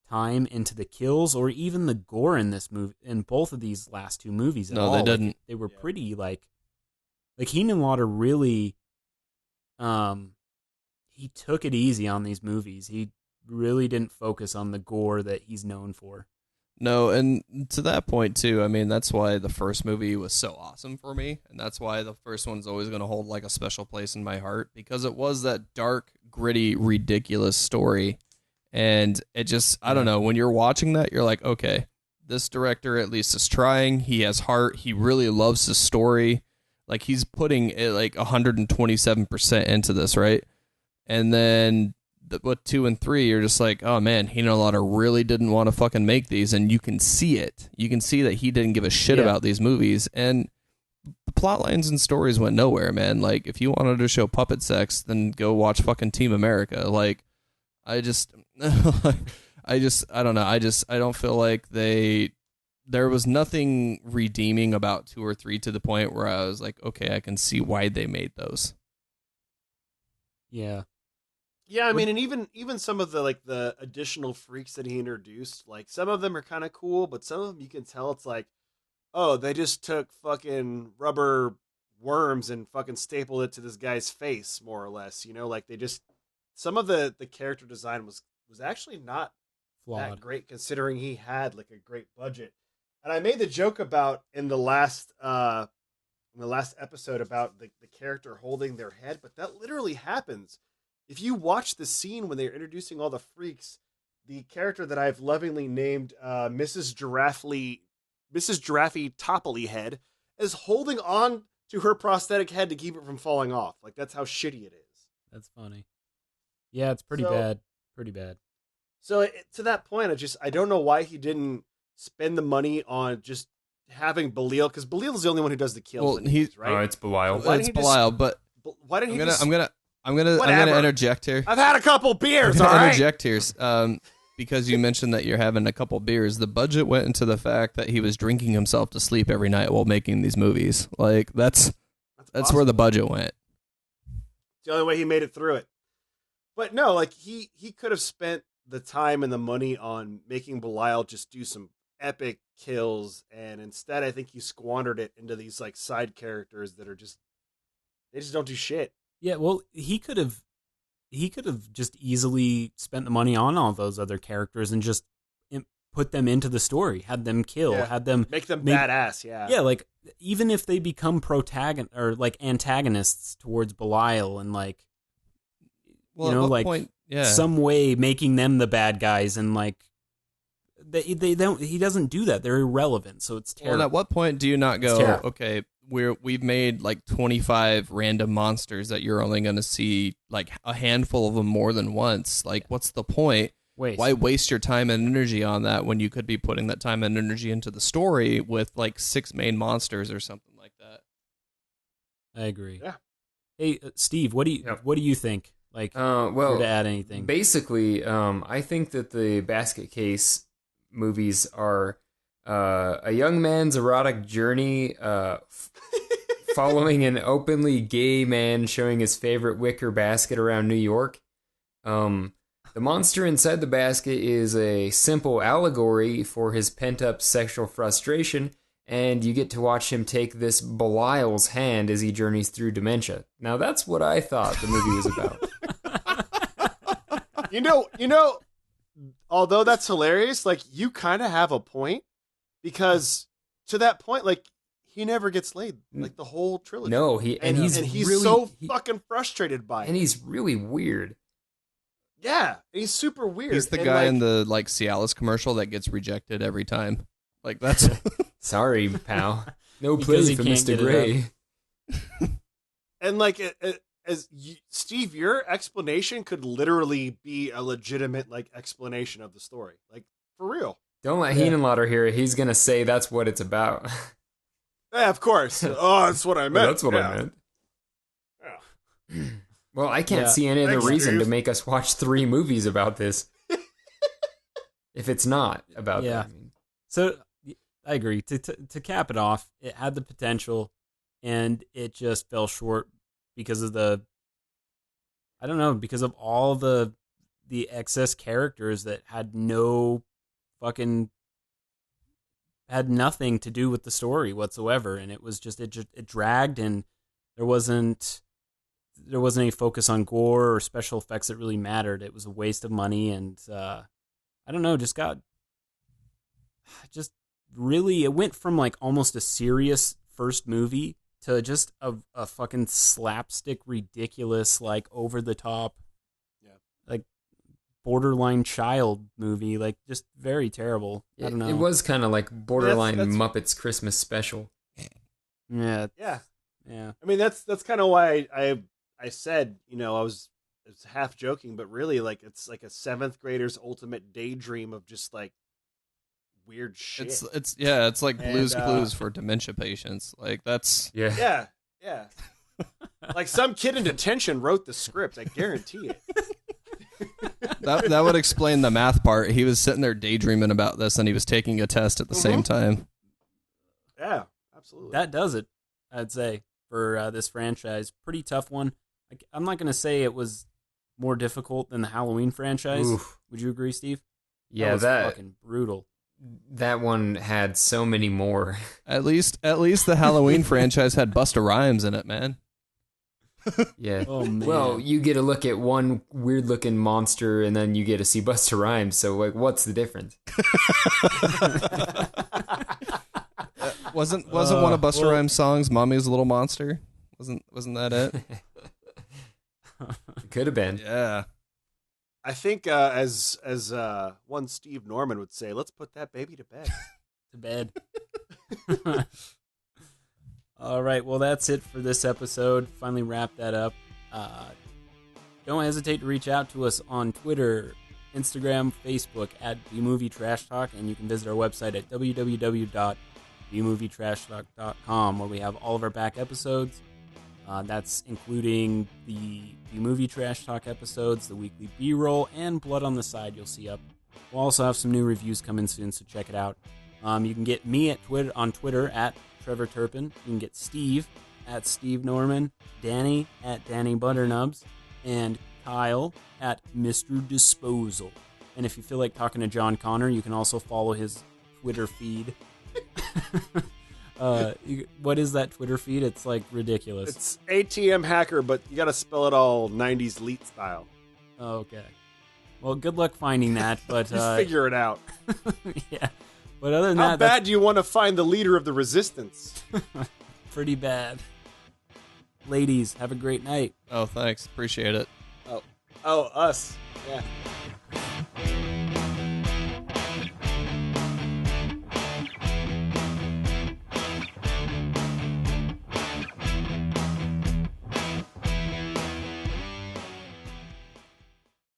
time into the kills or even the gore in this movie, in both of these last 2 movies. No, they didn't. They were pretty like Henenlotter really, he took it easy on these movies. He really didn't focus on the gore that he's known for. No, and to that point too, I mean, that's why the first movie was so awesome for me, and that's why the first one's always going to hold like a special place in my heart, because it was that dark, gritty, ridiculous story, and it just, I don't know, when you're watching that, you're like, okay, this director at least is trying, he has heart, he really loves the story, like he's putting it like 127% into this, right? And then with 2 and 3, you're just like, oh man, Henenlotter really didn't want to fucking make these, and you can see it. You can see that he didn't give a shit about these movies, and the plot lines and stories went nowhere, man. Like, if you wanted to show puppet sex, then go watch fucking Team America. Like, I don't know. I don't feel like there was nothing redeeming about 2 or 3 to the point where I was like, okay, I can see why they made those. Yeah. Yeah, I mean, and even some of the additional freaks that he introduced, like some of them are kind of cool, but some of them you can tell it's like, oh, they just took fucking rubber worms and fucking stapled it to this guy's face, more or less. You know, like they just, some of the character design was actually not flawed, that great considering he had like a great budget. And I made the joke about in the last episode about the character holding their head, but that literally happens. If you watch the scene when they're introducing all the freaks, the character that I've lovingly named Mrs. Giraffe Toppily Head is holding on to her prosthetic head to keep it from falling off. Like, that's how shitty it is. That's funny. Yeah, it's pretty bad. Pretty bad. So to that point, I don't know why he didn't spend the money on just having Belial, because Belial's the only one who does the kills. Well, right? It's Belial. It's Belial, but why didn't I'm gonna interject here. I've had a couple beers. All right. Interject here, because you mentioned that you're having a couple beers, the budget went into the fact that he was drinking himself to sleep every night while making these movies. Like that's where the budget went. It's the only way he made it through it. But no, like he could have spent the time and the money on making Belial just do some epic kills, and instead I think he squandered it into these like side characters that are they just don't do shit. Yeah, well, he could have just easily spent the money on all those other characters and just put them into the story, had them kill, had them make them badass. Yeah, like even if they become protagonist or like antagonists towards Belial, and like, well, you know, like point, some way making them the bad guys, and like they don't. He doesn't do that. They're irrelevant, so it's terrible. Well, at what point do you not go, okay, we've made like 25 random monsters that you're only going to see like a handful of them more than once. Like, what's the point? Why waste your time and energy on that when you could be putting that time and energy into the story with like 6 main monsters or something like that? I agree. Yeah. Hey, Steve, what do you think? Like, well, to add anything? Basically, I think that the Basket Case movies are a young man's erotic journey following an openly gay man showing his favorite wicker basket around New York. The monster inside the basket is a simple allegory for his pent-up sexual frustration, and you get to watch him take this Belial's hand as he journeys through dementia. Now, that's what I thought the movie was about. You know, although that's hilarious, like, you kind of have a point, because to that point, like, he never gets laid, like, the whole trilogy. No, he's really, so fucking frustrated by it. And he's really weird. Yeah, he's super weird. He's the guy in the like Cialis commercial that gets rejected every time. Like, that's sorry, pal. No place for Mr. Gray. And like, Steve, your explanation could literally be a legitimate like explanation of the story, like for real. Don't let Henenlotter hear it. He's gonna say that's what it's about. Yeah, of course. Oh, that's what I meant. That's what I meant. Yeah. Well, I can't see any other reason to make us watch 3 movies about this. If it's not about that. So, I agree. To cap it off, it had the potential, and it just fell short because of because of all the excess characters that had had nothing to do with the story whatsoever, and it was just it dragged, and there wasn't any focus on gore or special effects that really mattered. It was a waste of money, and I don't know, really, it went from like almost a serious first movie to just a fucking slapstick, ridiculous, like over the top, like borderline child movie, like just very terrible. I don't know. It was kind of like borderline Muppets Christmas special. Yeah. I mean, that's kind of why I said, you know, it's half joking, but really, like, it's like a 7th grader's ultimate daydream of just like weird shit. It's like Blue's Clues for dementia patients. Like, that's yeah. Like some kid in detention wrote the script. I guarantee it. that would explain the math part. He was sitting there daydreaming about this, and he was taking a test at the same time. Yeah, absolutely. That does it, I'd say, for this franchise. Pretty tough one. I'm not going to say it was more difficult than the Halloween franchise. Oof. Would you agree, Steve? Yeah, that was fucking brutal. That one had so many more. At least the Halloween franchise had Busta Rhymes in it, man. Yeah. Oh, man. Well, you get to look at one weird-looking monster, and then you get to see Busta Rhymes. So, like, what's the difference? Wasn't one of Busta Rhymes' songs "Mommy's a Little Monster"? Wasn't that it? It could have been. Yeah. I think as one Steve Norman would say, let's put that baby to bed. To bed. All right, well, that's it for this episode. Finally wrap that up. Don't hesitate to reach out to us on Twitter, Instagram, Facebook at BMovie Trash Talk, and you can visit our website at www.bmovietrashtalk.com, where we have all of our back episodes. That's including the movie Trash Talk episodes, the weekly B-roll, and Blood on the Side you'll see up We'll also have some new reviews coming soon, so check it out. You can get me on Twitter at Trevor Turpin. You can get Steve at Steve Norman, Danny at Danny Butternubs, and Kyle at Mr. Disposal. And if you feel like talking to John Connor, you can also follow his Twitter feed. What is that Twitter feed? It's like ridiculous. It's ATM Hacker, but you got to spell it all 90s Leet style. Okay. Well, good luck finding that, but just figure it out. Yeah. But other than How that, bad do you want to find the leader of the resistance? Pretty bad. Ladies, have a great night. Oh, thanks. Appreciate it. Oh, us. Yeah.